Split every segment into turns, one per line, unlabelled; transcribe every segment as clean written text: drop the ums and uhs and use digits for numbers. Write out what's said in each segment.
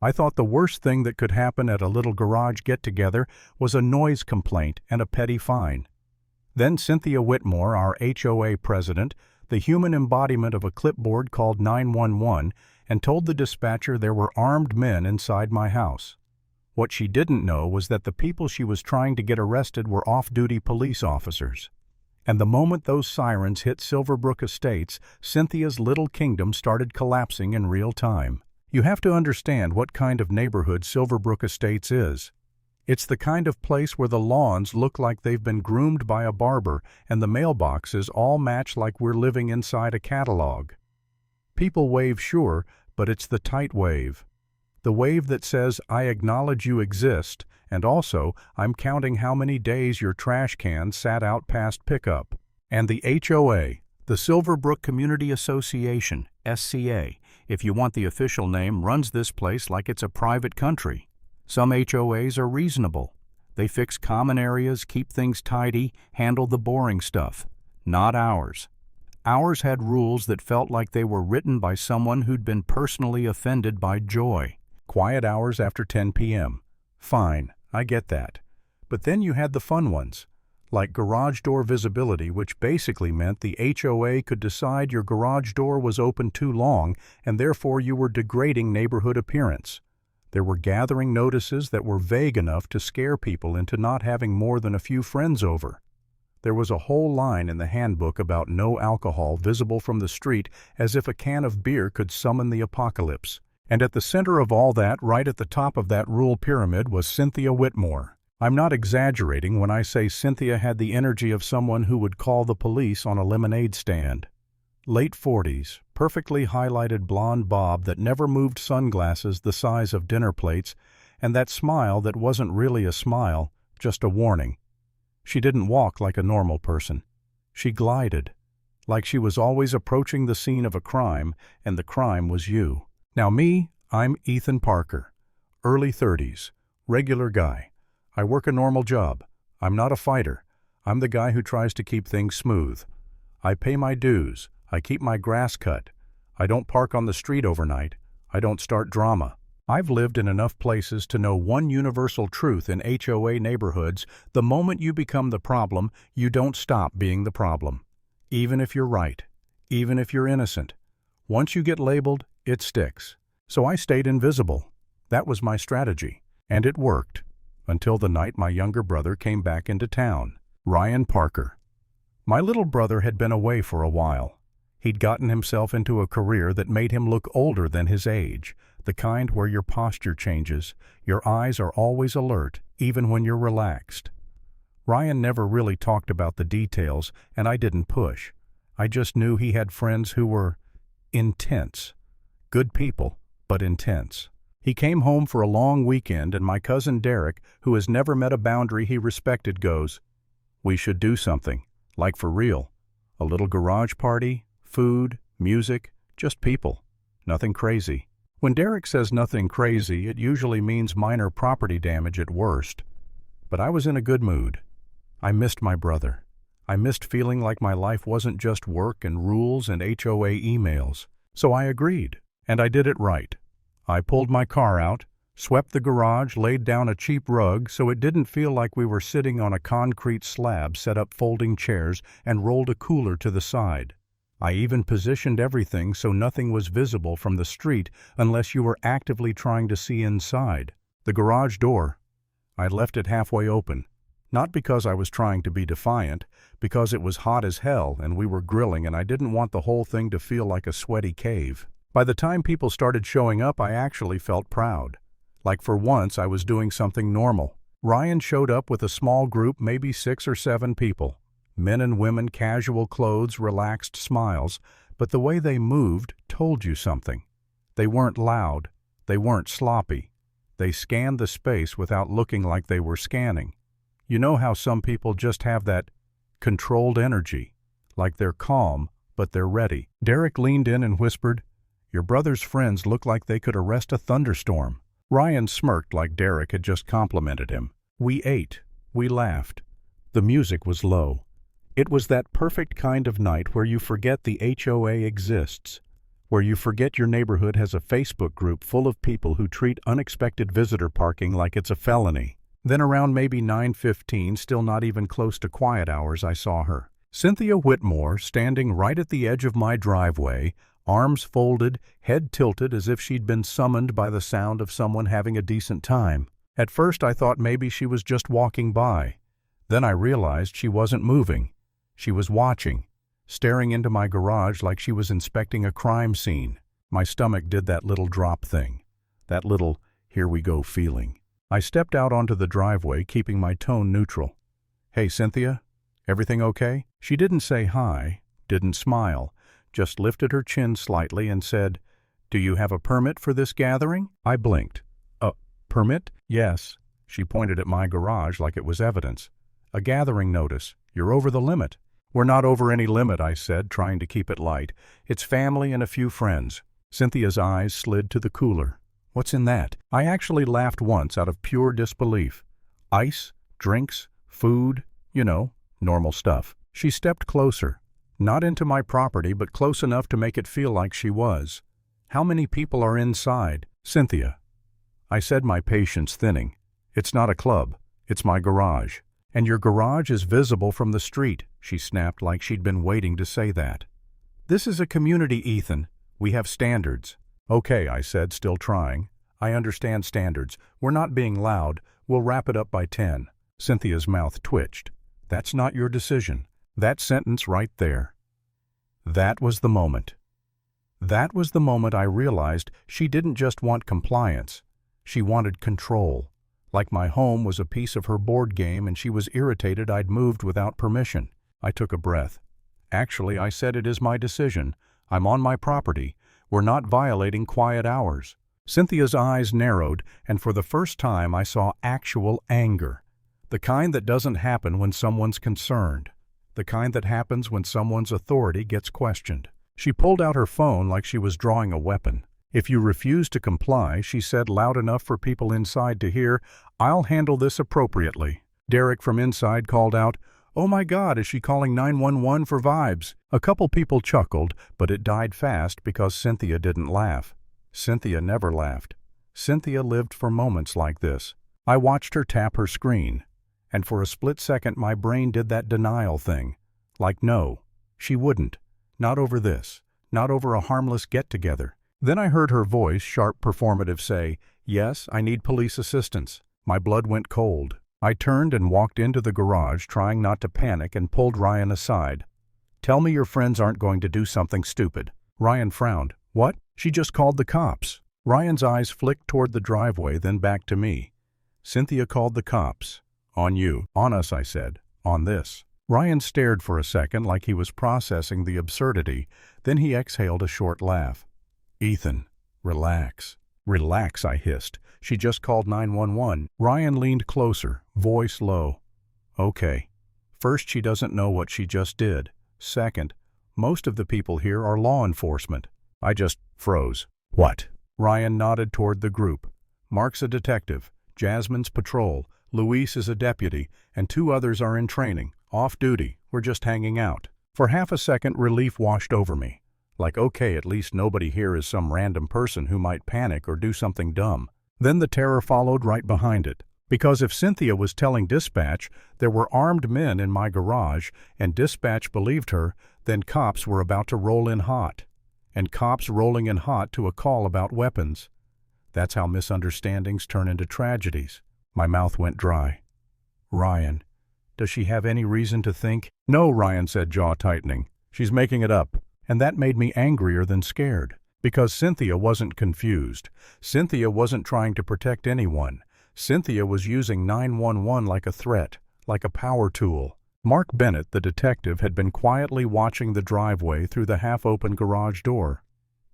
I thought the worst thing that could happen at a little garage get-together was a noise complaint and a petty fine. Then Cynthia Whitmore, our HOA president, the human embodiment of a clipboard, called 911 and told the dispatcher there were armed men inside my house. What she didn't know was that the people she was trying to get arrested were off-duty police officers. And the moment those sirens hit Silverbrook Estates, Cynthia's little kingdom started collapsing in real time. You have to understand what kind of neighborhood Silverbrook Estates is. It's the kind of place where the lawns look like they've been groomed by a barber and the mailboxes all match like we're living inside a catalog. People wave, sure, but it's the tight wave. The wave that says, I acknowledge you exist, and also, I'm counting how many days your trash can sat out past pickup. And the HOA, the Silverbrook Community Association, SCA, if you want the official name, runs this place like it's a private country. Some HOAs are reasonable. They fix common areas, keep things tidy, handle the boring stuff. Not ours. Ours had rules that felt like they were written by someone who'd been personally offended by joy. Quiet hours after 10 p.m. Fine, I get that. But then you had the fun ones, like garage door visibility, which basically meant the HOA could decide your garage door was open too long and therefore you were degrading neighborhood appearance. There were gathering notices that were vague enough to scare people into not having more than a few friends over. There was a whole line in the handbook about no alcohol visible from the street, as if a can of beer could summon the apocalypse. And at the center of all that, right at the top of that rule pyramid, was Cynthia Whitmore. I'm not exaggerating when I say Cynthia had the energy of someone who would call the police on a lemonade stand. Late 40s, perfectly highlighted blonde bob that never moved sunglasses the size of dinner plates, and that smile that wasn't really a smile, just a warning. She didn't walk like a normal person. She glided, like she was always approaching the scene of a crime, and the crime was you. Now me, I'm Ethan Parker, early 30s, regular guy. I work a normal job. I'm not a fighter. I'm the guy who tries to keep things smooth. I pay my dues. I keep my grass cut. I don't park on the street overnight. I don't start drama. I've lived in enough places to know one universal truth in HOA neighborhoods: the moment you become the problem, you don't stop being the problem. Even if you're right. Even if you're innocent. Once you get labeled, it sticks. So I stayed invisible. That was my strategy. And it worked. Until the night my younger brother came back into town. Ryan Parker. My little brother had been away for a while. He'd gotten himself into a career that made him look older than his age, the kind where your posture changes, your eyes are always alert, even when you're relaxed. Ryan never really talked about the details, and I didn't push. I just knew he had friends who were intense. Good people, but intense. He came home for a long weekend, and my cousin Derek, who has never met a boundary he respected, goes, "We should do something, like for real. A little garage party, food, music, just people. Nothing crazy." When Derek says nothing crazy, it usually means minor property damage at worst. But I was in a good mood. I missed my brother. I missed feeling like my life wasn't just work and rules and HOA emails. So I agreed, and I did it right. I pulled my car out, swept the garage, laid down a cheap rug so it didn't feel like we were sitting on a concrete slab, set up folding chairs, and rolled a cooler to the side. I even positioned everything so nothing was visible from the street unless you were actively trying to see inside. The garage door, I left it halfway open. Not because I was trying to be defiant, because it was hot as hell and we were grilling and I didn't want the whole thing to feel like a sweaty cave. By the time people started showing up, I actually felt proud. Like for once I was doing something normal. Ryan showed up with a small group, maybe 6 or 7 people. Men and women, casual clothes, relaxed smiles, but the way they moved told you something. They weren't loud. They weren't sloppy. They scanned the space without looking like they were scanning. You know how some people just have that controlled energy, like they're calm, but they're ready. Derek leaned in and whispered, "Your brother's friends look like they could arrest a thunderstorm." Ryan smirked like Derek had just complimented him. We ate. We laughed. The music was low. It was that perfect kind of night where you forget the HOA exists, where you forget your neighborhood has a Facebook group full of people who treat unexpected visitor parking like it's a felony. Then around maybe 9:15, still not even close to quiet hours, I saw her. Cynthia Whitmore, standing right at the edge of my driveway, arms folded, head tilted as if she'd been summoned by the sound of someone having a decent time. At first I thought maybe she was just walking by. Then I realized she wasn't moving. She was watching, staring into my garage like she was inspecting a crime scene. My stomach did that little drop thing, that little here we go feeling. I stepped out onto the driveway, keeping my tone neutral. "Hey, Cynthia, everything okay?" She didn't say hi, didn't smile, just lifted her chin slightly and said, "Do you have a permit for this gathering?" I blinked. Permit?" "Yes." She pointed at my garage like it was evidence. "A gathering notice. You're over the limit." "We're not over any limit," I said, trying to keep it light. "It's family and a few friends." Cynthia's eyes slid to the cooler. "What's in that?" I actually laughed once out of pure disbelief. "Ice, drinks, food, normal stuff." She stepped closer. Not into my property, but close enough to make it feel like she was. "How many people are inside?" "Cynthia," I said, my patience thinning, "it's not a club. It's my garage." "And your garage is visible from the street," she snapped like she'd been waiting to say that. "This is a community, Ethan. We have standards." "Okay," I said, still trying. "I understand standards. We're not being loud. We'll wrap it up by 10. Cynthia's mouth twitched. "That's not your decision." That sentence right there. That was the moment. That was the moment I realized she didn't just want compliance. She wanted control. Like my home was a piece of her board game and she was irritated I'd moved without permission. I took a breath. "Actually," I said, "it is my decision. I'm on my property. We're not violating quiet hours." Cynthia's eyes narrowed, and for the first time I saw actual anger. The kind that doesn't happen when someone's concerned. The kind that happens when someone's authority gets questioned. She pulled out her phone like she was drawing a weapon. "If you refuse to comply," she said loud enough for people inside to hear, "I'll handle this appropriately." Derek from inside called out, "Oh my God, is she calling 911 for vibes?" A couple people chuckled, but it died fast because Cynthia didn't laugh. Cynthia never laughed. Cynthia lived for moments like this. I watched her tap her screen, and for a split second my brain did that denial thing. Like, no, she wouldn't. Not over this. Not over a harmless get-together. Then I heard her voice, sharp, performative, say, "Yes, I need police assistance." My blood went cold. I turned and walked into the garage, trying not to panic, and pulled Ryan aside. "Tell me your friends aren't going to do something stupid." Ryan frowned. "What?" "She just called the cops." Ryan's eyes flicked toward the driveway, then back to me. "Cynthia called the cops. On you." "On us," I said. "On this." Ryan stared for a second like he was processing the absurdity, then he exhaled a short laugh. "Ethan, relax." "Relax," I hissed. "She just called 911. Ryan leaned closer, voice low. "Okay. First, she doesn't know what she just did. Second, most of the people here are law enforcement." I just froze. "What?" Ryan nodded toward the group. "Mark's a detective. Jasmine's patrol. Luis is a deputy, and 2 others are in training. Off duty. We're just hanging out." For half a second, relief washed over me. Like, okay, at least nobody here is some random person who might panic or do something dumb. Then the terror followed right behind it. Because if Cynthia was telling dispatch there were armed men in my garage, and dispatch believed her, then cops were about to roll in hot. And cops rolling in hot to a call about weapons. That's how misunderstandings turn into tragedies. My mouth went dry. "Ryan, does she have any reason to think?" "No," Ryan said, jaw tightening. "She's making it up." And that made me angrier than scared. Because Cynthia wasn't confused. Cynthia wasn't trying to protect anyone. Cynthia was using 911 like a threat, like a power tool. Mark Bennett, the detective, had been quietly watching the driveway through the half-open garage door.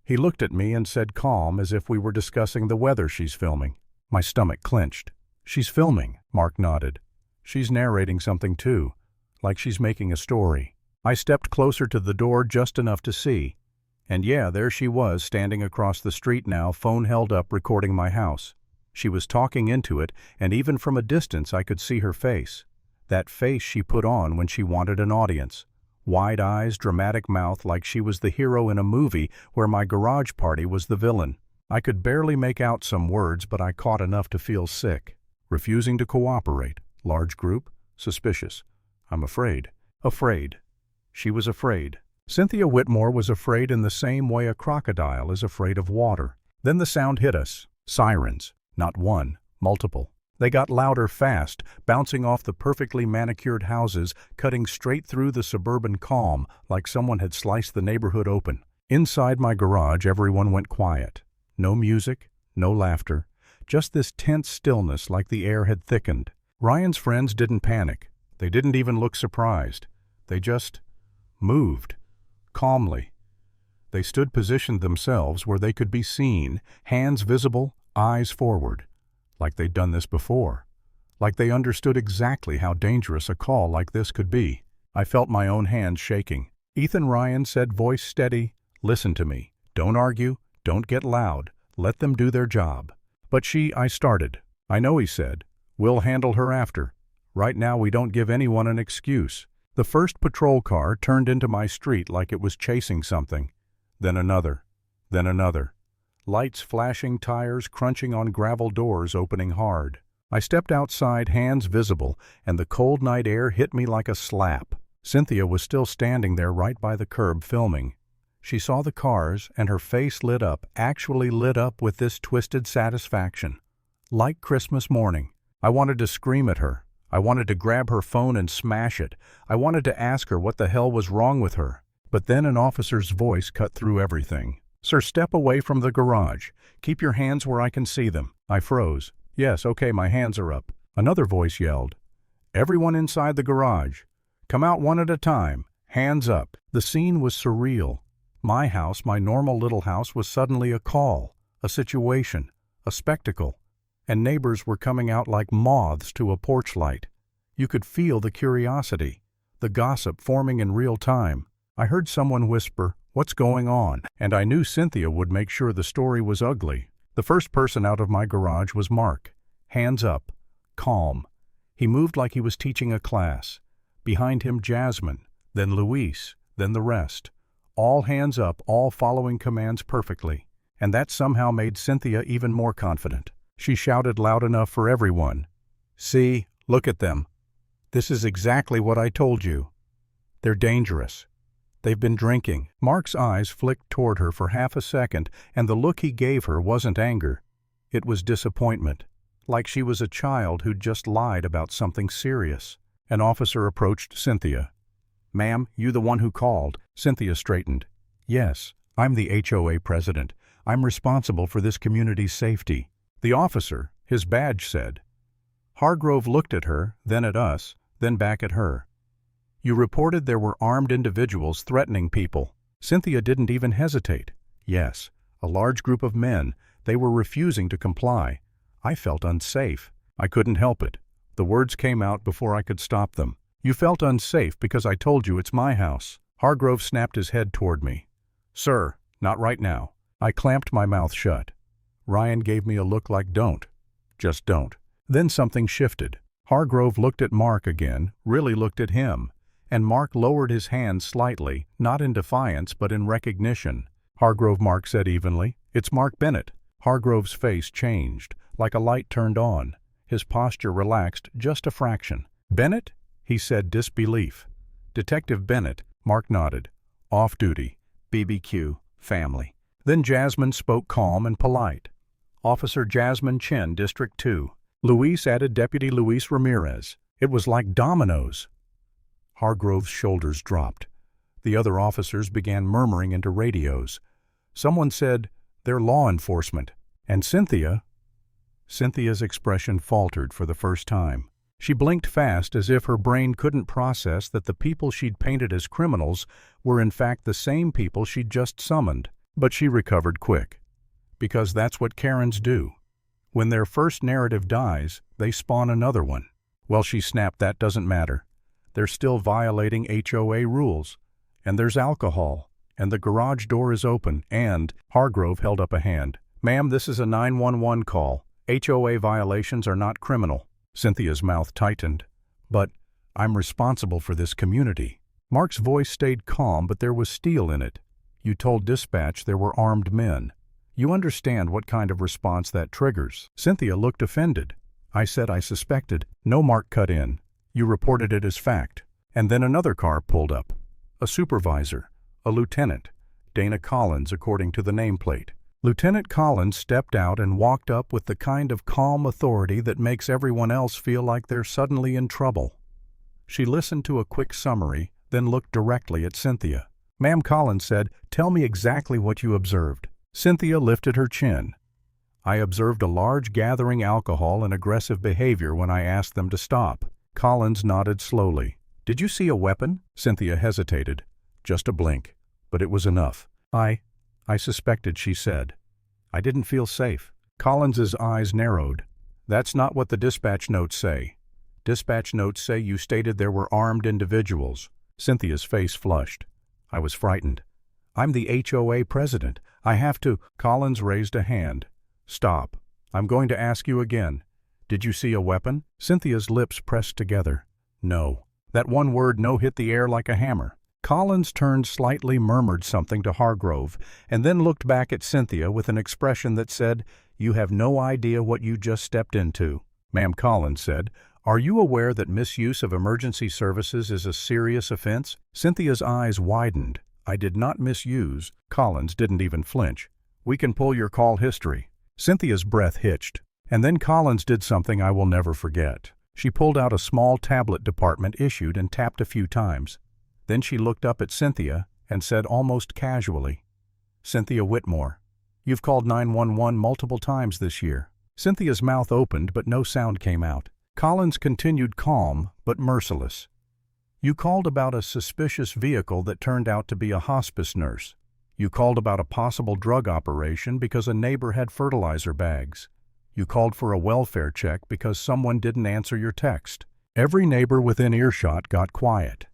He looked at me and said calm, as if we were discussing the weather she's filming. My stomach clenched. "She's filming," Mark nodded. "She's narrating something too, like she's making a story." I stepped closer to the door just enough to see. And yeah, there she was, standing across the street now, phone held up, recording my house. She was talking into it, and even from a distance I could see her face. That face she put on when she wanted an audience. Wide eyes, dramatic mouth, like she was the hero in a movie where my garage party was the villain. I could barely make out some words, but I caught enough to feel sick. Refusing to cooperate. Large group. Suspicious. I'm afraid. Afraid. She was afraid. Cynthia Whitmore was afraid in the same way a crocodile is afraid of water. Then the sound hit us. Sirens. Not one. Multiple. They got louder fast, bouncing off the perfectly manicured houses, cutting straight through the suburban calm like someone had sliced the neighborhood open. Inside my garage, everyone went quiet. No music, no laughter, just this tense stillness like the air had thickened. Ryan's friends didn't panic. They didn't even look surprised. They just moved. Calmly. They stood positioned themselves where they could be seen, hands visible, eyes forward. Like they'd done this before. Like they understood exactly how dangerous a call like this could be. I felt my own hands shaking. Ethan Ryan said, voice steady, listen to me. Don't argue. Don't get loud. Let them do their job. But I started. I know, he said. We'll handle her after. Right now we don't give anyone an excuse. The first patrol car turned into my street like it was chasing something. Then another. Then another. Lights flashing, tires crunching on gravel doors opening hard. I stepped outside, hands visible, and the cold night air hit me like a slap. Cynthia was still standing there right by the curb filming. She saw the cars, and her face lit up, actually lit up with this twisted satisfaction. Like Christmas morning. I wanted to scream at her. I wanted to grab her phone and smash it. I wanted to ask her what the hell was wrong with her. But then an officer's voice cut through everything. Sir, step away from the garage. Keep your hands where I can see them. I froze. Yes, okay, my hands are up. Another voice yelled. Everyone inside the garage. Come out one at a time. Hands up. The scene was surreal. My house, my normal little house, was suddenly a call, a situation, a spectacle. And neighbors were coming out like moths to a porch light. You could feel the curiosity, the gossip forming in real time. I heard someone whisper, "What's going on?" And I knew Cynthia would make sure the story was ugly. The first person out of my garage was Mark. Hands up. Calm. He moved like he was teaching a class. Behind him, Jasmine, then Luis, then the rest. All hands up, all following commands perfectly. And that somehow made Cynthia even more confident. She shouted loud enough for everyone. See, look at them. This is exactly what I told you. They're dangerous. They've been drinking. Mark's eyes flicked toward her for half a second, and the look he gave her wasn't anger. It was disappointment, like she was a child who'd just lied about something serious. An officer approached Cynthia. "Ma'am, you the one who called?" Cynthia straightened. "Yes, I'm the HOA president. I'm responsible for this community's safety." The officer, his badge said. Hargrove looked at her, then at us, then back at her. "You reported there were armed individuals threatening people." Cynthia didn't even hesitate. "Yes, a large group of men. They were refusing to comply. I felt unsafe. I couldn't help it. The words came out before I could stop them. You felt unsafe because I told you it's my house." Hargrove snapped his head toward me. "Sir, not right now." I clamped my mouth shut. Ryan gave me a look like don't. Just don't. Then something shifted. Hargrove looked at Mark again, really looked at him. And Mark lowered his hand slightly, not in defiance but in recognition. "Hargrove," Mark said evenly. "It's Mark Bennett." Hargrove's face changed, like a light turned on. His posture relaxed just a fraction. "Bennett?" he said, disbelief. "Detective Bennett." Mark nodded. "Off duty. BBQ. Family." Then Jasmine spoke calm and polite. "Officer Jasmine Chen, District 2. Luis," added Deputy Luis Ramirez. It was like dominoes. Hargrove's shoulders dropped. The other officers began murmuring into radios. Someone said, "They're law enforcement." And Cynthia's expression faltered for the first time. She blinked fast as if her brain couldn't process that the people she'd painted as criminals were in fact the same people she'd just summoned. But she recovered quick. Because that's what Karens do. When their first narrative dies, they spawn another one. Well, she snapped, "That doesn't matter. They're still violating HOA rules. And there's alcohol. And the garage door is open. And—" Hargrove held up a hand. "Ma'am, this is a 911 call. HOA violations are not criminal." Cynthia's mouth tightened. "But I'm responsible for this community." Mark's voice stayed calm, but there was steel in it. You told dispatch there were armed men. You understand what kind of response that triggers. Cynthia looked offended. I said I suspected. No, Mark cut in. You reported it as fact. And then another car pulled up. A supervisor. A lieutenant. Dana Collins, according to the nameplate. Lieutenant Collins stepped out and walked up with the kind of calm authority that makes everyone else feel like they're suddenly in trouble. She listened to a quick summary, then looked directly at Cynthia. Ma'am, Collins said, "Tell me exactly what you observed." Cynthia lifted her chin. I observed a large gathering alcohol and aggressive behavior when I asked them to stop. Collins nodded slowly. Did you see a weapon? Cynthia hesitated. Just a blink. But it was enough. I suspected, she said. I didn't feel safe. Collins's eyes narrowed. That's not what the dispatch notes say. Dispatch notes say you stated there were armed individuals. Cynthia's face flushed. I was frightened. I'm the HOA president. I have to. Collins raised a hand. Stop. I'm going to ask you again. Did you see a weapon? Cynthia's lips pressed together. No. That one word no hit the air like a hammer. Collins turned slightly, murmured something to Hargrove, and then looked back at Cynthia with an expression that said, You have no idea what you just stepped into. Ma'am, Collins said, Are you aware that misuse of emergency services is a serious offense? Cynthia's eyes widened. I did not misuse. Collins didn't even flinch. We can pull your call history. Cynthia's breath hitched. And then Collins did something I will never forget. She pulled out a small tablet department issued and tapped a few times. Then she looked up at Cynthia and said almost casually, Cynthia Whitmore, you've called 911 multiple times this year. Cynthia's mouth opened, but no sound came out. Collins continued calm, but merciless. You called about a suspicious vehicle that turned out to be a hospice nurse. You called about a possible drug operation because a neighbor had fertilizer bags. You called for a welfare check because someone didn't answer your text. Every neighbor within earshot got quiet.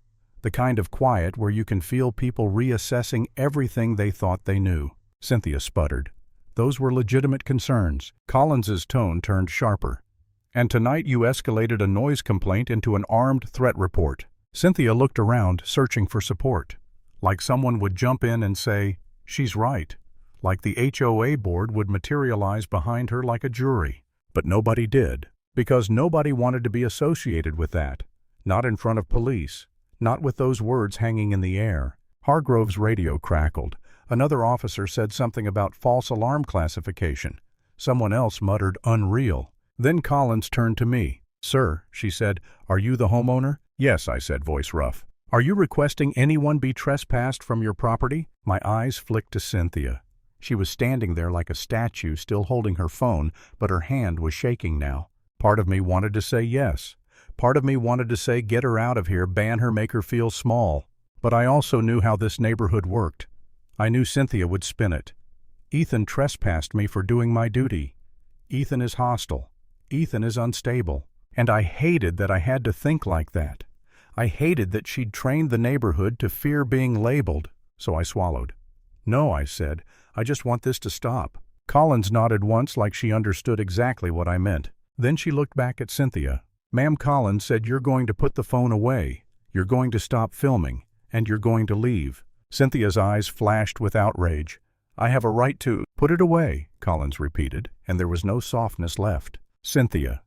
The kind of quiet where you can feel people reassessing everything they thought they knew. Cynthia sputtered. Those were legitimate concerns. Collins's tone turned sharper. And tonight you escalated a noise complaint into an armed threat report. Cynthia looked around, searching for support. Like someone would jump in and say, she's right. Like the HOA board would materialize behind her like a jury. But nobody did, because nobody wanted to be associated with that. Not in front of police. Not with those words hanging in the air. Hargrove's radio crackled. Another officer said something about false alarm classification. Someone else muttered unreal. Then Collins turned to me. Sir, she said, are you the homeowner? Yes, I said, voice rough. Are you requesting anyone be trespassed from your property? My eyes flicked to Cynthia. She was standing there like a statue, still holding her phone, but her hand was shaking now. Part of me wanted to say yes. Part of me wanted to say get her out of here, ban her, make her feel small. But I also knew how this neighborhood worked. I knew Cynthia would spin it. Ethan trespassed me for doing my duty. Ethan is hostile. Ethan is unstable. And I hated that I had to think like that. I hated that she'd trained the neighborhood to fear being labeled, so I swallowed. No, I said, I just want this to stop. Collins nodded once like she understood exactly what I meant. Then she looked back at Cynthia. Ma'am, Collins said you're going to put the phone away, you're going to stop filming, and you're going to leave. Cynthia's eyes flashed with outrage. I have a right to— Put it away, Collins repeated, and there was no softness left. Cynthia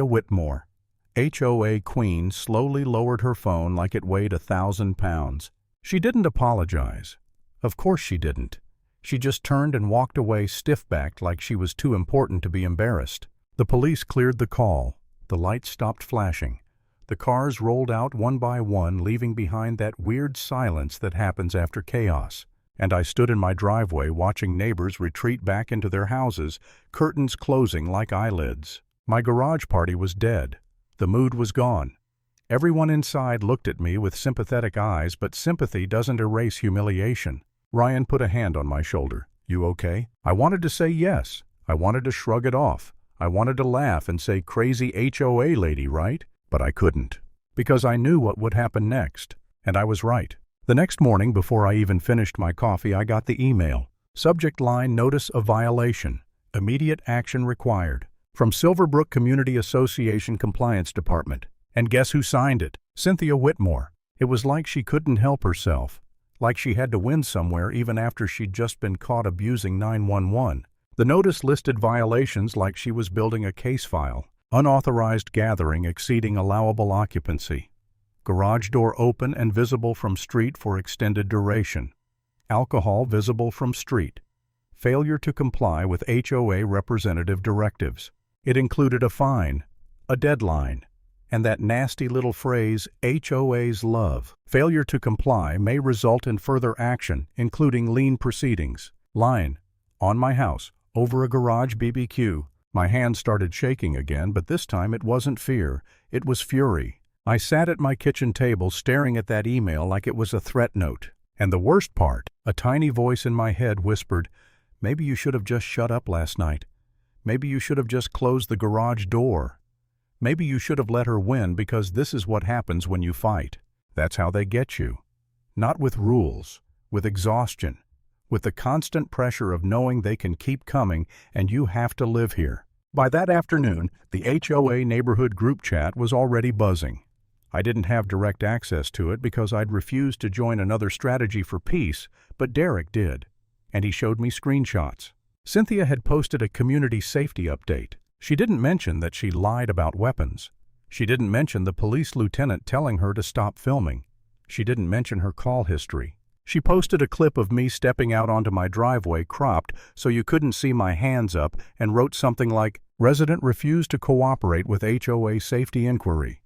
Whitmore. HOA queen slowly lowered her phone like it weighed 1,000 pounds. She didn't apologize. Of course she didn't. She just turned and walked away stiff-backed like she was too important to be embarrassed. The police cleared the call. The lights stopped flashing. The cars rolled out one by one, leaving behind that weird silence that happens after chaos. And I stood in my driveway watching neighbors retreat back into their houses, curtains closing like eyelids. My garage party was dead. The mood was gone. Everyone inside looked at me with sympathetic eyes, but sympathy doesn't erase humiliation. Ryan put a hand on my shoulder. You okay? I wanted to say yes. I wanted to shrug it off. I wanted to laugh and say crazy HOA lady, right? But I couldn't. Because I knew what would happen next. And I was right. The next morning, before I even finished my coffee, I got the email. Subject line, notice of violation. Immediate action required. From Silverbrook Community Association Compliance Department. And guess who signed it? Cynthia Whitmore. It was like she couldn't help herself, like she had to win somewhere even after she'd just been caught abusing 911. The notice listed violations like she was building a case file: unauthorized gathering exceeding allowable occupancy, garage door open and visible from street for extended duration, alcohol visible from street, failure to comply with HOA representative directives. It included a fine, a deadline, and that nasty little phrase, HOAs love. Failure to comply may result in further action, including lien proceedings. Line: on my house, over a garage BBQ. My hand started shaking again, but this time it wasn't fear, it was fury. I sat at my kitchen table staring at that email like it was a threat note. And the worst part, a tiny voice in my head whispered, "Maybe you should have just shut up last night. Maybe you should have just closed the garage door. Maybe you should have let her win, because this is what happens when you fight." That's how they get you. Not with rules, with exhaustion, with the constant pressure of knowing they can keep coming and you have to live here. By that afternoon, the HOA neighborhood group chat was already buzzing. I didn't have direct access to it because I'd refused to join another strategy for peace, but Derek did, and he showed me screenshots. Cynthia had posted a community safety update. She didn't mention that she lied about weapons. She didn't mention the police lieutenant telling her to stop filming. She didn't mention her call history. She posted a clip of me stepping out onto my driveway cropped so you couldn't see my hands up, and wrote something like, "Resident refused to cooperate with HOA safety inquiry.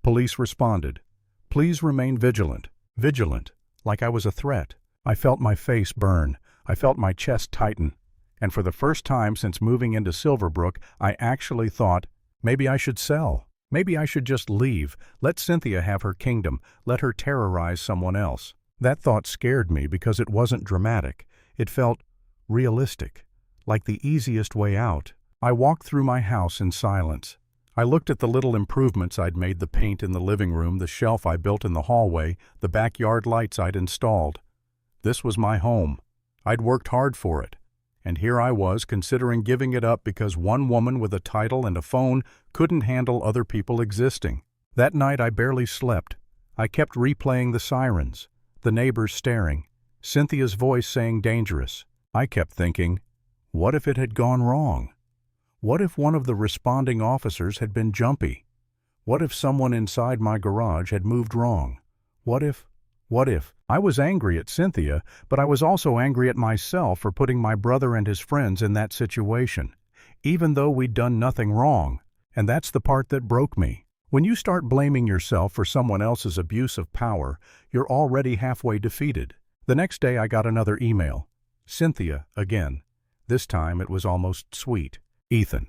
Police responded. Please remain vigilant." Vigilant, like I was a threat. I felt my face burn. I felt my chest tighten. And for the first time since moving into Silverbrook, I actually thought, maybe I should sell. Maybe I should just leave. Let Cynthia have her kingdom. Let her terrorize someone else. That thought scared me because it wasn't dramatic. It felt realistic, like the easiest way out. I walked through my house in silence. I looked at the little improvements I'd made: the paint in the living room, the shelf I built in the hallway, the backyard lights I'd installed. This was my home. I'd worked hard for it. And here I was considering giving it up because one woman with a title and a phone couldn't handle other people existing. That night I barely slept. I kept replaying the sirens, the neighbors staring, Cynthia's voice saying dangerous. I kept thinking, what if it had gone wrong? What if one of the responding officers had been jumpy? What if someone inside my garage had moved wrong? What if? I was angry at Cynthia, but I was also angry at myself for putting my brother and his friends in that situation, even though we'd done nothing wrong. And that's the part that broke me. When you start blaming yourself for someone else's abuse of power, you're already halfway defeated. The next day I got another email. Cynthia again. This time it was almost sweet. Ethan,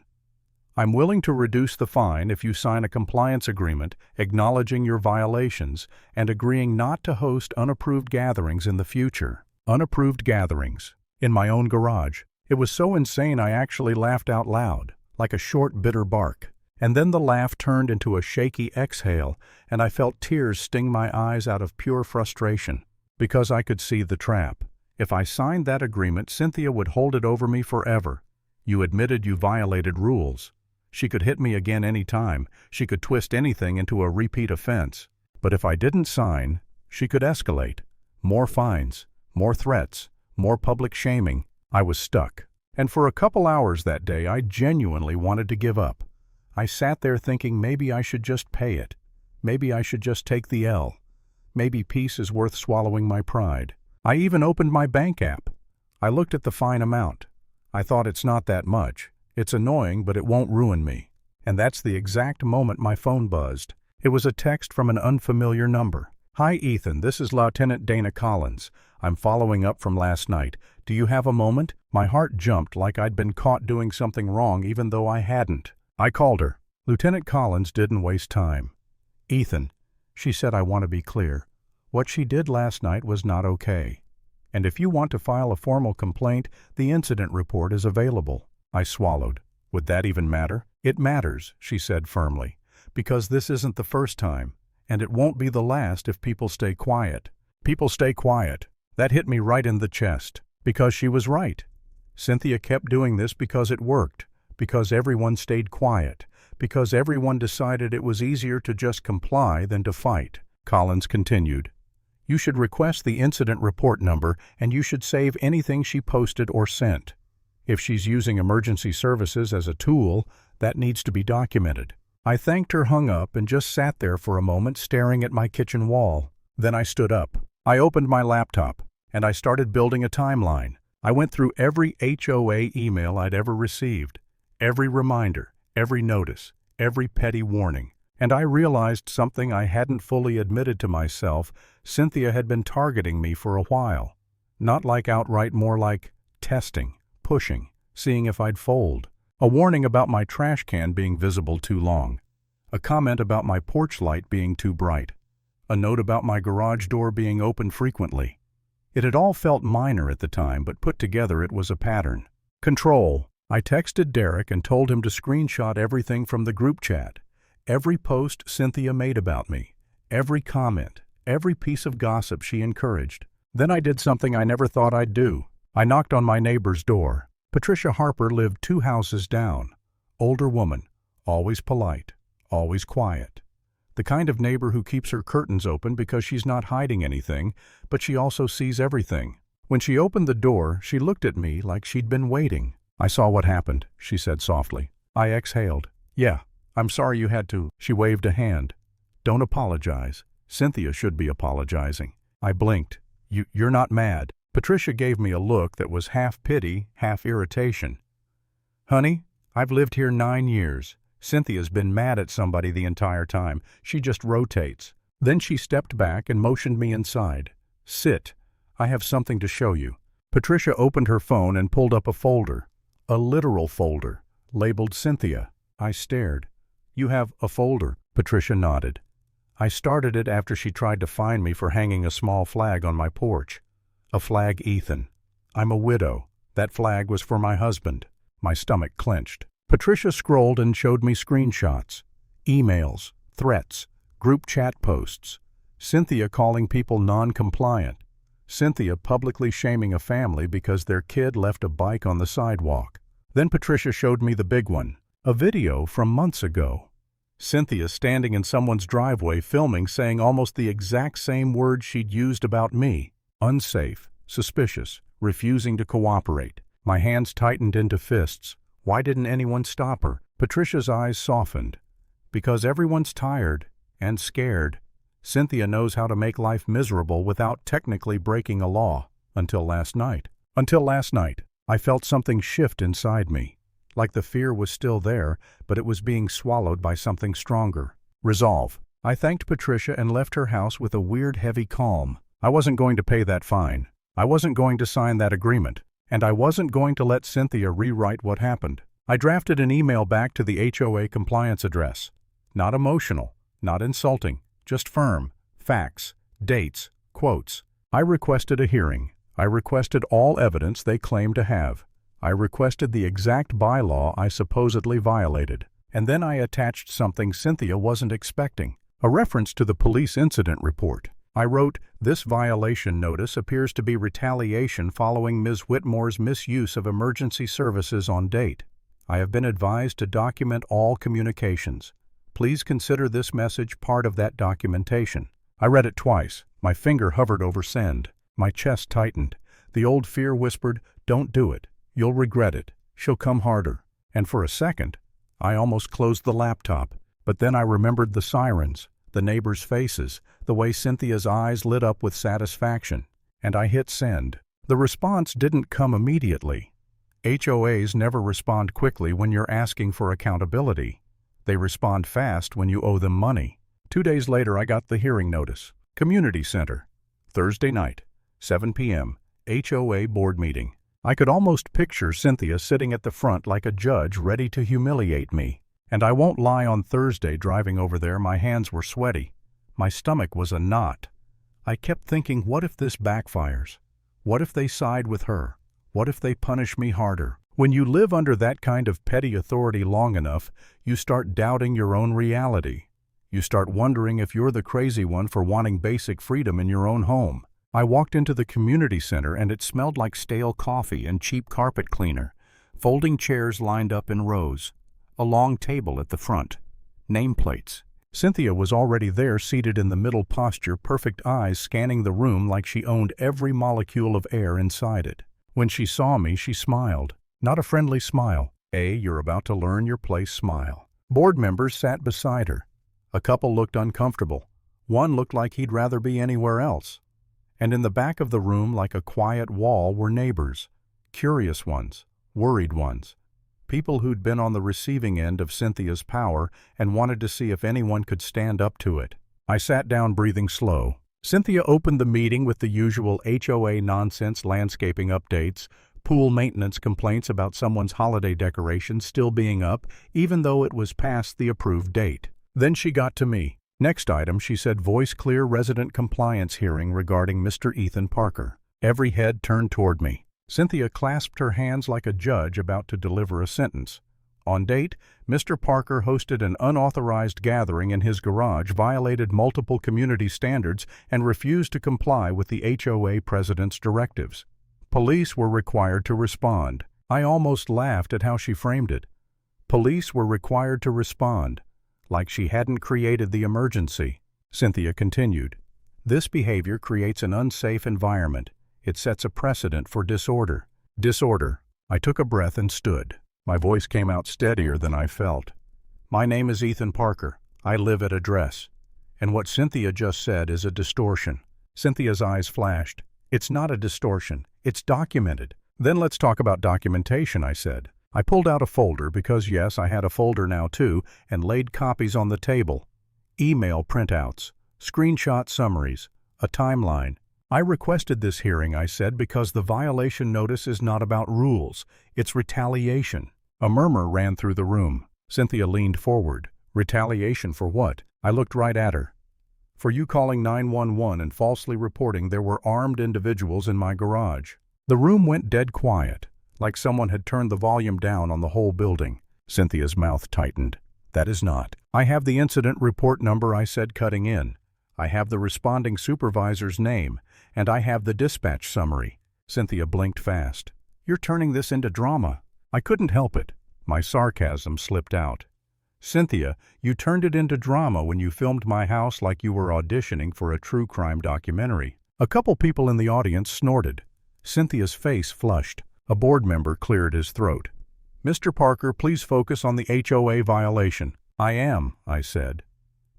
I'm willing to reduce the fine if you sign a compliance agreement acknowledging your violations and agreeing not to host unapproved gatherings in the future. Unapproved gatherings. In my own garage. It was so insane I actually laughed out loud, like a short, bitter bark. And then the laugh turned into a shaky exhale, and I felt tears sting my eyes out of pure frustration. Because I could see the trap. If I signed that agreement, Cynthia would hold it over me forever. You admitted you violated rules. She could hit me again any time. She could twist anything into a repeat offense. But if I didn't sign, she could escalate. More fines, more threats, more public shaming. I was stuck. And for a couple hours that day, I genuinely wanted to give up. I sat there thinking maybe I should just pay it. Maybe I should just take the L. Maybe peace is worth swallowing my pride. I even opened my bank app. I looked at the fine amount. I thought, it's not that much. It's annoying, but it won't ruin me. And that's the exact moment my phone buzzed. It was a text from an unfamiliar number. Hi Ethan, this is Lieutenant Dana Collins. I'm following up from last night. Do you have a moment? My heart jumped like I'd been caught doing something wrong even though I hadn't. I called her. Lieutenant Collins didn't waste time. Ethan, she said, I want to be clear. What she did last night was not okay. And if you want to file a formal complaint, the incident report is available. I swallowed. Would that even matter? It matters, she said firmly, because this isn't the first time, and it won't be the last if people stay quiet. People stay quiet. That hit me right in the chest, because she was right. Cynthia kept doing this because it worked, because everyone stayed quiet, because everyone decided it was easier to just comply than to fight. Collins continued. You should request the incident report number and you should save anything she posted or sent. If she's using emergency services as a tool, that needs to be documented. I thanked her, hung up, and just sat there for a moment staring at my kitchen wall. Then I stood up. I opened my laptop, and I started building a timeline. I went through every HOA email I'd ever received, every reminder, every notice, every petty warning. And I realized something I hadn't fully admitted to myself. Cynthia had been targeting me for a while. Not like outright, more like testing, pushing, seeing if I'd fold. A warning about my trash can being visible too long. A comment about my porch light being too bright. A note about my garage door being open frequently. It had all felt minor at the time, but put together it was a pattern. Control. I texted Derek and told him to screenshot everything from the group chat. Every post Cynthia made about me. Every comment. Every piece of gossip she encouraged. Then I did something I never thought I'd do. I knocked on my neighbor's door. Patricia Harper lived 2 houses down. Older woman. Always polite. Always quiet. The kind of neighbor who keeps her curtains open because she's not hiding anything, but she also sees everything. When she opened the door, she looked at me like she'd been waiting. I saw what happened, she said softly. I exhaled. Yeah, I'm sorry you had to. She waved a hand. Don't apologize. Cynthia should be apologizing. I blinked. You're not mad. Patricia gave me a look that was half pity, half irritation. Honey, I've lived here 9 years. Cynthia's been mad at somebody the entire time. She just rotates. Then she stepped back and motioned me inside. Sit. I have something to show you. Patricia opened her phone and pulled up a folder. A literal folder, labeled Cynthia. I stared. You have a folder? Patricia nodded. I started it after she tried to find me for hanging a small flag on my porch. A flag, Ethan. I'm a widow. That flag was for my husband. My stomach clenched. Patricia scrolled and showed me screenshots. Emails, threats, group chat posts. Cynthia calling people non-compliant. Cynthia publicly shaming a family because their kid left a bike on the sidewalk. Then Patricia showed me the big one. A video from months ago. Cynthia standing in someone's driveway filming, saying almost the exact same words she'd used about me. Unsafe, suspicious, refusing to cooperate. My hands tightened into fists. Why didn't anyone stop her? Patricia's eyes softened. Because everyone's tired and scared. Cynthia knows how to make life miserable without technically breaking a law. Until last night. I felt something shift inside me. Like the fear was still there, but it was being swallowed by something stronger. Resolve. I thanked Patricia and left her house with a weird, heavy calm. I wasn't going to pay that fine. I wasn't going to sign that agreement. And I wasn't going to let Cynthia rewrite what happened. I drafted an email back to the HOA compliance address. Not emotional, not insulting, just firm. Facts, dates, quotes. I requested a hearing. I requested all evidence they claimed to have. I requested the exact bylaw I supposedly violated. And then I attached something Cynthia wasn't expecting. A reference to the police incident report. I wrote, this violation notice appears to be retaliation following Ms. Whitmore's misuse of emergency services on date. I have been advised to document all communications. Please consider this message part of that documentation. I read it twice. My finger hovered over send. My chest tightened. The old fear whispered, don't do it. You'll regret it. She'll come harder. And for a second, I almost closed the laptop. But then I remembered the sirens, the neighbors' faces, the way Cynthia's eyes lit up with satisfaction. And I hit send. The response didn't come immediately. HOAs never respond quickly when you're asking for accountability. They respond fast when you owe them money. 2 days later, I got the hearing notice. Community Center. Thursday night, 7 p.m., HOA board meeting. I could almost picture Cynthia sitting at the front like a judge ready to humiliate me. And I won't lie, on Thursday driving over there, my hands were sweaty. My stomach was a knot. I kept thinking, what if this backfires? What if they side with her? What if they punish me harder? When you live under that kind of petty authority long enough, you start doubting your own reality. You start wondering if you're the crazy one for wanting basic freedom in your own home. I walked into the community center and it smelled like stale coffee and cheap carpet cleaner. Folding chairs lined up in rows. A long table at the front. Nameplates. Cynthia was already there, seated in the middle posture, perfect eyes scanning the room like she owned every molecule of air inside it. When she saw me, she smiled. Not a friendly smile. You're about to learn your place smile. Board members sat beside her. A couple looked uncomfortable. One looked like he'd rather be anywhere else. And in the back of the room, like a quiet wall, were neighbors. Curious ones, worried ones. People who'd been on the receiving end of Cynthia's power and wanted to see if anyone could stand up to it. I sat down, breathing slow. Cynthia opened the meeting with the usual HOA nonsense, landscaping updates, pool maintenance complaints about someone's holiday decorations still being up, even though it was past the approved date. Then she got to me. Next item, she said, voice clear resident compliance hearing regarding Mr. Ethan Parker. Every head turned toward me. Cynthia clasped her hands like a judge about to deliver a sentence. On date, Mr. Parker hosted an unauthorized gathering in his garage, violated multiple community standards, and refused to comply with the HOA president's directives. Police were required to respond. I almost laughed at how she framed it. Police were required to respond, like she hadn't created the emergency. Cynthia continued, this behavior creates an unsafe environment. It sets a precedent for disorder. Disorder. I took a breath and stood. My voice came out steadier than I felt. My name is Ethan Parker. I live at address. And what Cynthia just said is a distortion. Cynthia's eyes flashed. It's not a distortion. It's documented. Then let's talk about documentation, I said. I pulled out a folder because, yes, I had a folder now too, and laid copies on the table. Email printouts, screenshot summaries, a timeline. I requested this hearing, I said, because the violation notice is not about rules. It's retaliation. A murmur ran through the room. Cynthia leaned forward. Retaliation for what? I looked right at her. For you calling 911 and falsely reporting there were armed individuals in my garage. The room went dead quiet, like someone had turned the volume down on the whole building. Cynthia's mouth tightened. That is not. I have the incident report number, I said, cutting in. I have the responding supervisor's name, and I have the dispatch summary. Cynthia blinked fast. You're turning this into drama. I couldn't help it. My sarcasm slipped out. Cynthia, you turned it into drama when you filmed my house like you were auditioning for a true crime documentary. A couple people in the audience snorted. Cynthia's face flushed. A board member cleared his throat. Mr. Parker, please focus on the HOA violation. I am, I said.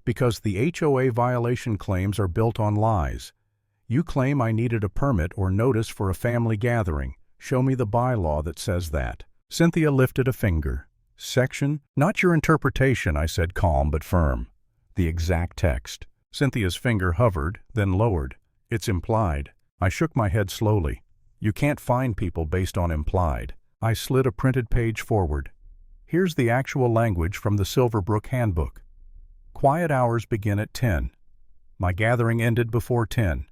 Because the HOA violation claims are built on lies. You claim I needed a permit or notice for a family gathering. Show me the bylaw that says that. Cynthia lifted a finger. Section? Not your interpretation, I said, calm but firm. The exact text. Cynthia's finger hovered, then lowered. It's implied. I shook my head slowly. You can't find people based on implied. I slid a printed page forward. Here's the actual language from the Silverbrook Handbook. Quiet hours begin at 10. My gathering ended before 10.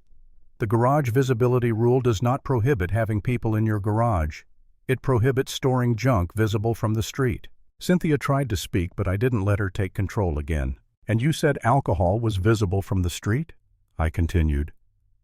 The garage visibility rule does not prohibit having people in your garage. It prohibits storing junk visible from the street. Cynthia tried to speak, but I didn't let her take control again. And you said alcohol was visible from the street? I continued.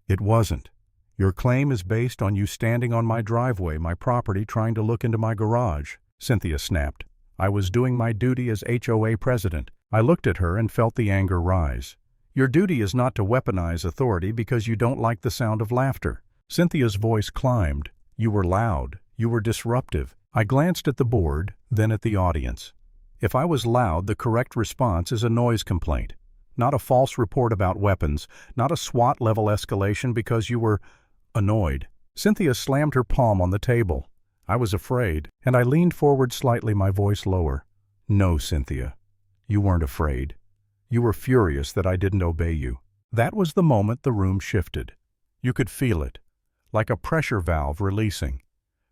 It wasn't. Your claim is based on you standing on my driveway, my property, trying to look into my garage. Cynthia snapped. I was doing my duty as HOA president. I looked at her and felt the anger rise. Your duty is not to weaponize authority because you don't like the sound of laughter. Cynthia's voice climbed. You were loud. You were disruptive. I glanced at the board, then at the audience. If I was loud, the correct response is a noise complaint. Not a false report about weapons, not a SWAT-level escalation because you were annoyed. Cynthia slammed her palm on the table. I was afraid, and I leaned forward slightly, my voice lower. No, Cynthia. You weren't afraid. You were furious that I didn't obey you. That was the moment the room shifted. You could feel it, like a pressure valve releasing.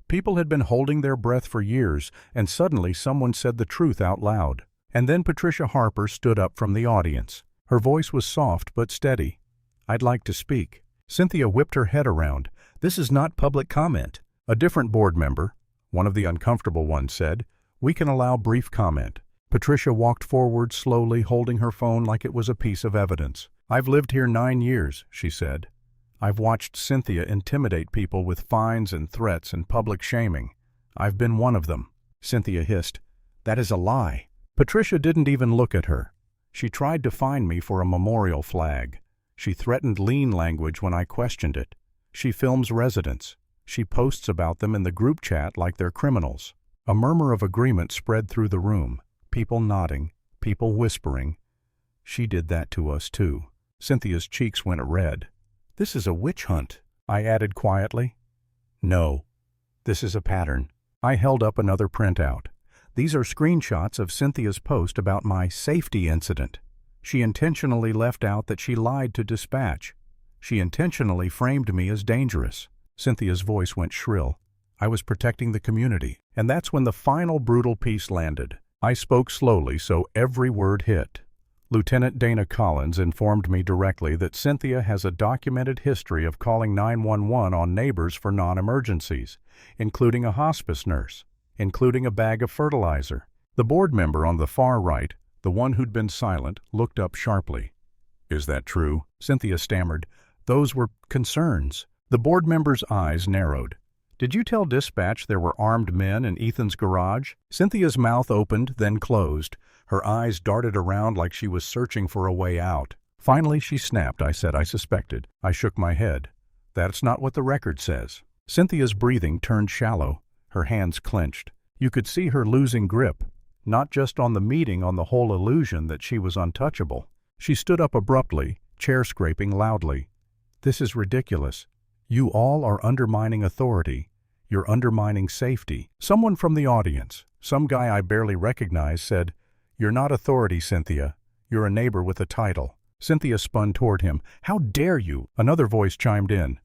People had been holding their breath for years, and suddenly someone said the truth out loud. And then Patricia Harper stood up from the audience. Her voice was soft but steady. I'd like to speak. Cynthia whipped her head around. This is not public comment. A different board member, one of the uncomfortable ones, said, we can allow brief comment. Patricia walked forward slowly, holding her phone like it was a piece of evidence. I've lived here 9 years, she said. I've watched Cynthia intimidate people with fines and threats and public shaming. I've been one of them. Cynthia hissed. That is a lie. Patricia didn't even look at her. She tried to fine me for a memorial flag. She threatened lien language when I questioned it. She films residents. She posts about them in the group chat like they're criminals. A murmur of agreement spread through the room. People nodding, people whispering. She did that to us too. Cynthia's cheeks went red. "This is a witch hunt," I added quietly. "No, this is a pattern." I held up another printout. These are screenshots of Cynthia's post about my safety incident. She intentionally left out that she lied to dispatch. She intentionally framed me as dangerous. Cynthia's voice went shrill. I was protecting the community, and that's when the final brutal piece landed. I spoke slowly so every word hit. Lieutenant Dana Collins informed me directly that Cynthia has a documented history of calling 911 on neighbors for non-emergencies, including a hospice nurse, including a bag of fertilizer. The board member on the far right, the one who'd been silent, looked up sharply. "Is that true?" Cynthia stammered. "Those were concerns." The board member's eyes narrowed. "Did you tell dispatch there were armed men in Ethan's garage?" Cynthia's mouth opened, then closed. Her eyes darted around like she was searching for a way out. Finally she snapped. "I said I suspected." I shook my head. "That's not what the record says." Cynthia's breathing turned shallow. Her hands clenched. You could see her losing grip, not just on the meeting, on the whole illusion that she was untouchable. She stood up abruptly, chair scraping loudly. "This is ridiculous. You all are undermining authority. You're undermining safety." Someone from the audience, some guy I barely recognized, said, "You're not authority, Cynthia. You're a neighbor with a title." Cynthia spun toward him. "How dare you?" Another voice chimed in.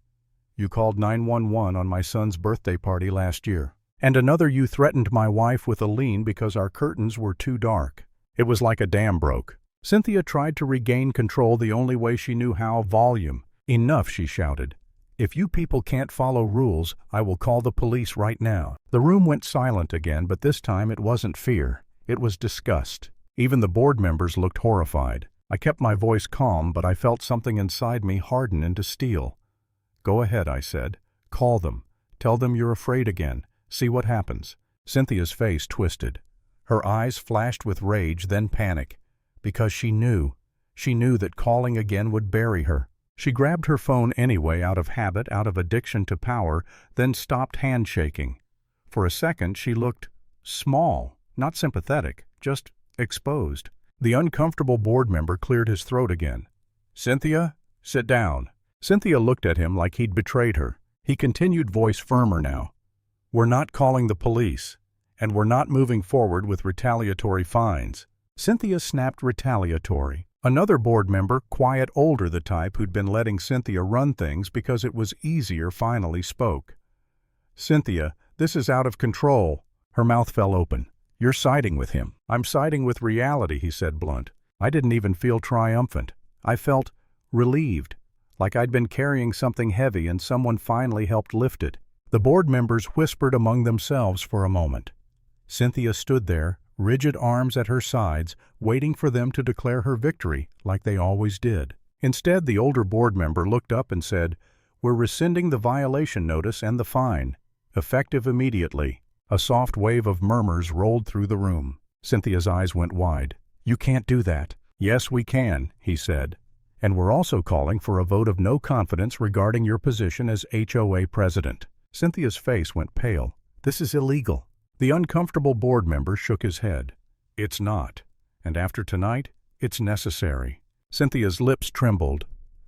"You called 911 on my son's birthday party last year." And another, "You threatened my wife with a lien because our curtains were too dark." It was like a dam broke. Cynthia tried to regain control the only way she knew how. Volume. "Enough," she shouted. "If you people can't follow rules, I will call the police right now." The room went silent again, but this time it wasn't fear. It was disgust. Even the board members looked horrified. I kept my voice calm, but I felt something inside me harden into steel. "Go ahead," I said. "Call them. Tell them you're afraid again. See what happens." Cynthia's face twisted. Her eyes flashed with rage, then panic. Because she knew. She knew that calling again would bury her. She grabbed her phone anyway, out of habit, out of addiction to power, then stopped handshaking. For a second she looked small. Not sympathetic, just exposed. The uncomfortable board member cleared his throat again. "Cynthia, sit down." Cynthia looked at him like he'd betrayed her. He continued, voice firmer now. "We're not calling the police, and we're not moving forward with retaliatory fines." Cynthia snapped retaliatory. Another board member, quiet, older, the type who'd been letting Cynthia run things because it was easier, finally spoke. "Cynthia, this is out of control." Her mouth fell open. "You're siding with him." "I'm siding with reality," he said, blunt. I didn't even feel triumphant. I felt relieved, like I'd been carrying something heavy and someone finally helped lift it. The board members whispered among themselves for a moment. Cynthia stood there, rigid arms at her sides, waiting for them to declare her victory, like they always did. Instead, the older board member looked up and said, "We're rescinding the violation notice and the fine, effective immediately." A soft wave of murmurs rolled through the room. Cynthia's eyes went wide. "You can't do that." "Yes, we can," he said. "And we're also calling for a vote of no confidence regarding your position as HOA president." Cynthia's face went pale. "This is illegal." The uncomfortable board member shook his head. "It's not. And after tonight, it's necessary." Cynthia's lips trembled.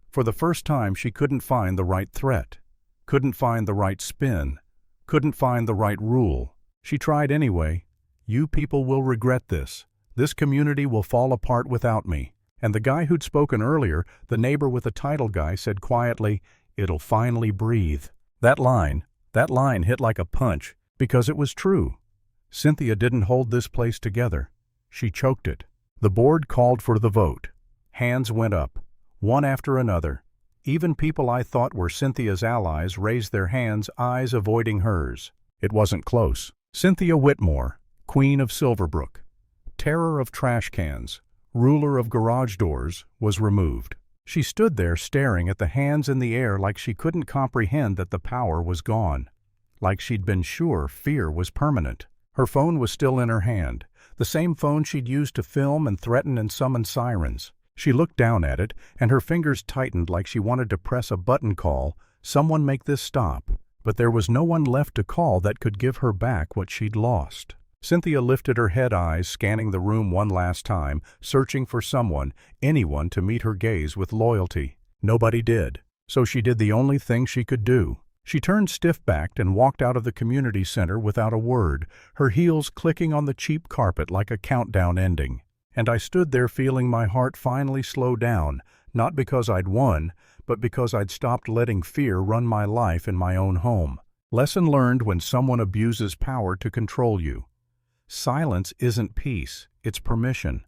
For the first time, she couldn't find the right threat, couldn't find the right spin, couldn't find the right rule. She tried anyway. "You people will regret this. This community will fall apart without me." And the guy who'd spoken earlier, the neighbor with the title guy, said quietly, "It'll finally breathe." That line hit like a punch, because it was true. Cynthia didn't hold this place together. She choked it. The board called for the vote. Hands went up, one after another. Even people I thought were Cynthia's allies raised their hands, eyes avoiding hers. It wasn't close. Cynthia Whitmore, Queen of Silverbrook, terror of trash cans, ruler of garage doors, was removed. She stood there staring at the hands in the air like she couldn't comprehend that the power was gone, like she'd been sure fear was permanent. Her phone was still in her hand, the same phone she'd used to film and threaten and summon sirens. She looked down at it, and her fingers tightened like she wanted to press a button call, "Someone make this stop." But there was no one left to call that could give her back what she'd lost. Cynthia lifted her head eyes, scanning the room one last time, searching for someone, anyone to meet her gaze with loyalty. Nobody did. So she did the only thing she could do. She turned stiff-backed and walked out of the community center without a word, her heels clicking on the cheap carpet like a countdown ending. And I stood there feeling my heart finally slow down, not because I'd won, but because I'd stopped letting fear run my life in my own home. Lesson learned when someone abuses power to control you. Silence isn't peace, it's permission.